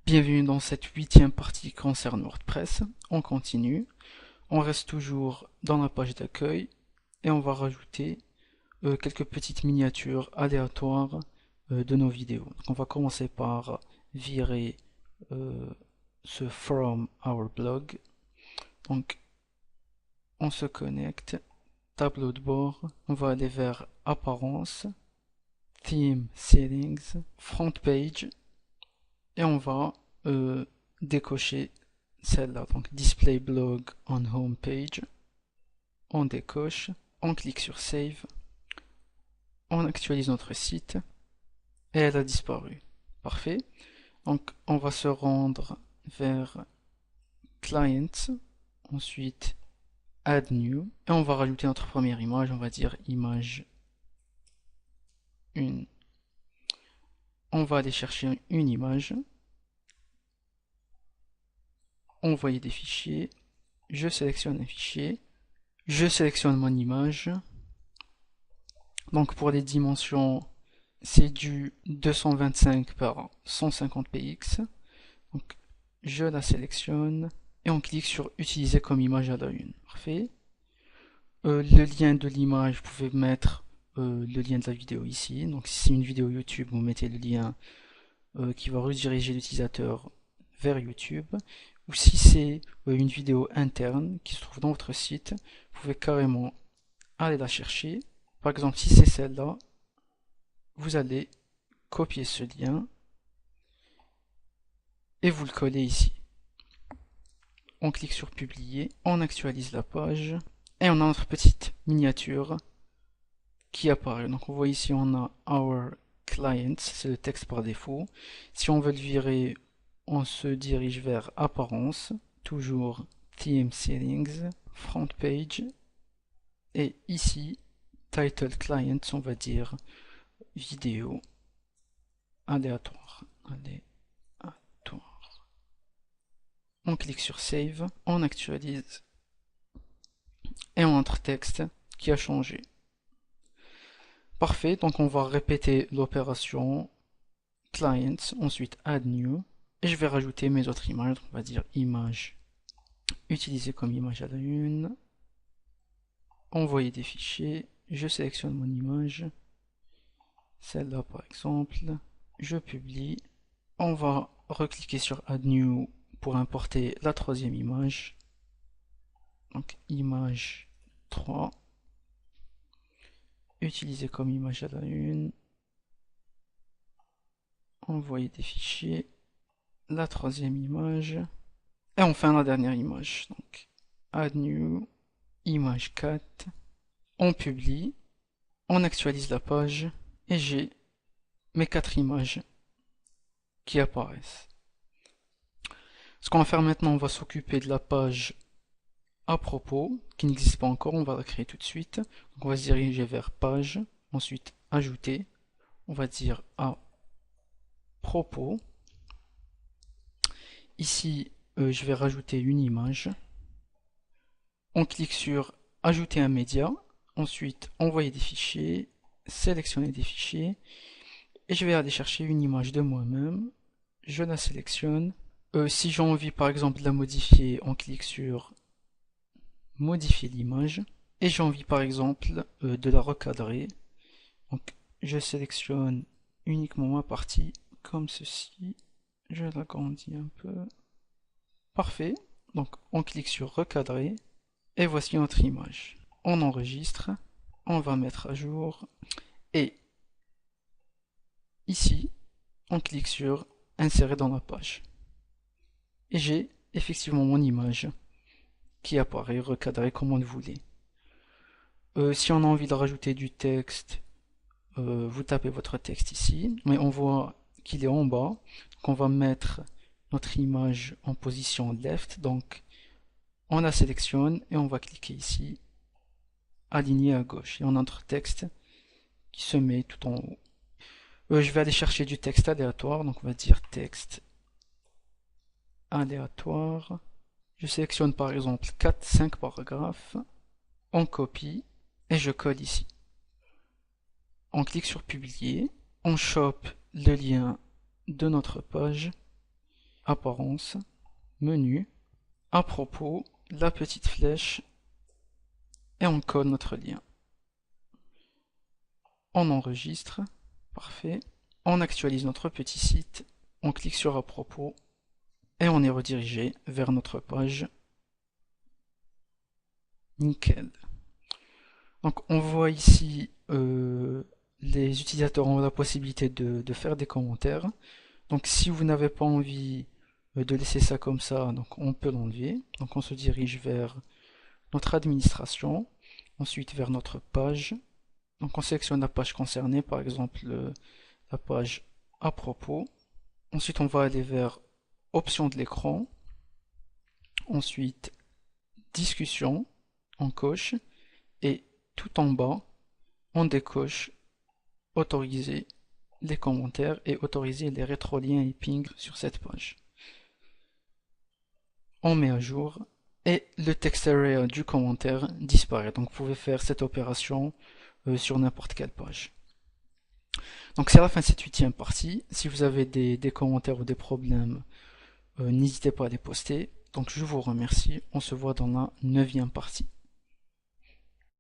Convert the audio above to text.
Bienvenue dans cette huitième partie qui concerne WordPress. On continue. On reste toujours dans la page d'accueil et on va rajouter quelques petites miniatures aléatoires de nos vidéos. Donc on va commencer par virer ce from our blog. Donc on se connecte, tableau de bord, on va aller vers apparence, theme settings, front page et on va décocher celle-là, donc display blog on home page. On décoche, on clique sur save, on actualise notre site et elle a disparu. Parfait. Donc on va se rendre vers clients, ensuite add new et on va rajouter notre première image. On va dire image 1. On va aller chercher une image, envoyer des fichiers, je sélectionne un fichier, je sélectionne mon image. Donc pour les dimensions, c'est du 225 par 150 px. Donc je la sélectionne et on clique sur utiliser comme image à la une. Parfait. Le lien de l'image, vous pouvez mettre le lien de la vidéo ici. Donc si c'est une vidéo YouTube, vous mettez le lien qui va rediriger l'utilisateur vers YouTube. Ou si c'est une vidéo interne qui se trouve dans votre site, vous pouvez carrément aller la chercher. Par exemple, si c'est celle-là, vous allez copier ce lien et vous le collez ici. On clique sur publier, on actualise la page et on a notre petite miniature qui apparaît. Donc on voit ici on a our clients, c'est le texte par défaut. Si on veut le virer, on se dirige vers apparence, toujours theme settings, front page et ici title clients, on va dire vidéo aléatoire. On clique sur save, on actualise et on entre texte qui a changé. Parfait, donc on va répéter l'opération clients, ensuite add new et je vais rajouter mes autres images. On va dire image utiliser comme image à la une, envoyer des fichiers, je sélectionne mon image, celle-là par exemple, je publie, on va recliquer sur add new pour importer la troisième image, donc image 3, utiliser comme image à la une, envoyer des fichiers, la troisième image, et enfin la dernière image, donc add new, image 4, on publie, on actualise la page, et j'ai mes 4 images qui apparaissent. Ce qu'on va faire maintenant, on va s'occuper de la page à propos, qui n'existe pas encore, on va la créer tout de suite. Donc on va se diriger vers page, ensuite ajouter, on va dire à propos. Ici, je vais rajouter une image. On clique sur ajouter un média, ensuite envoyer des fichiers, sélectionner des fichiers, et je vais aller chercher une image de moi-même. Je la sélectionne. Si j'ai envie par exemple de la modifier, on clique sur modifier l'image. Et j'ai envie par exemple de la recadrer. Donc je sélectionne uniquement ma partie comme ceci. Je l'agrandis un peu. Parfait. Donc on clique sur recadrer. Et voici notre image. On enregistre. On va mettre à jour. Et ici, on clique sur insérer dans la page. Et j'ai effectivement mon image qui apparaît recadrée comme on le voulait. Si on a envie de rajouter du texte, vous tapez votre texte ici, mais on voit qu'il est en bas, donc on va mettre notre image en position left, donc on la sélectionne et on va cliquer ici, aligner à gauche, et on a notre texte qui se met tout en haut. Je vais aller chercher du texte aléatoire, donc on va dire texte aléatoire. Je sélectionne par exemple 4-5 paragraphes, on copie et je colle ici. On clique sur publier, on chope le lien de notre page apparence, menu, à propos, la petite flèche, et on colle notre lien. On enregistre, parfait. On actualise notre petit site, on clique sur à propos, et on est redirigé vers notre page. Nickel. Donc on voit ici les utilisateurs ont la possibilité de faire des commentaires. Donc si vous n'avez pas envie de laisser ça comme ça, donc on peut l'enlever. Donc on se dirige vers notre administration, ensuite vers notre page. Donc on sélectionne la page concernée, par exemple la page à propos. Ensuite on va aller vers options de l'écran. Ensuite discussion, on coche. Et tout en bas, on décoche autoriser les commentaires et autoriser les rétroliens et pings sur cette page. On met à jour et le text area du commentaire disparaît. Donc vous pouvez faire cette opération sur n'importe quelle page. Donc c'est la fin de cette 8e partie. Si vous avez des commentaires ou des problèmes, n'hésitez pas à les poster. Donc je vous remercie. On se voit dans la 9e partie.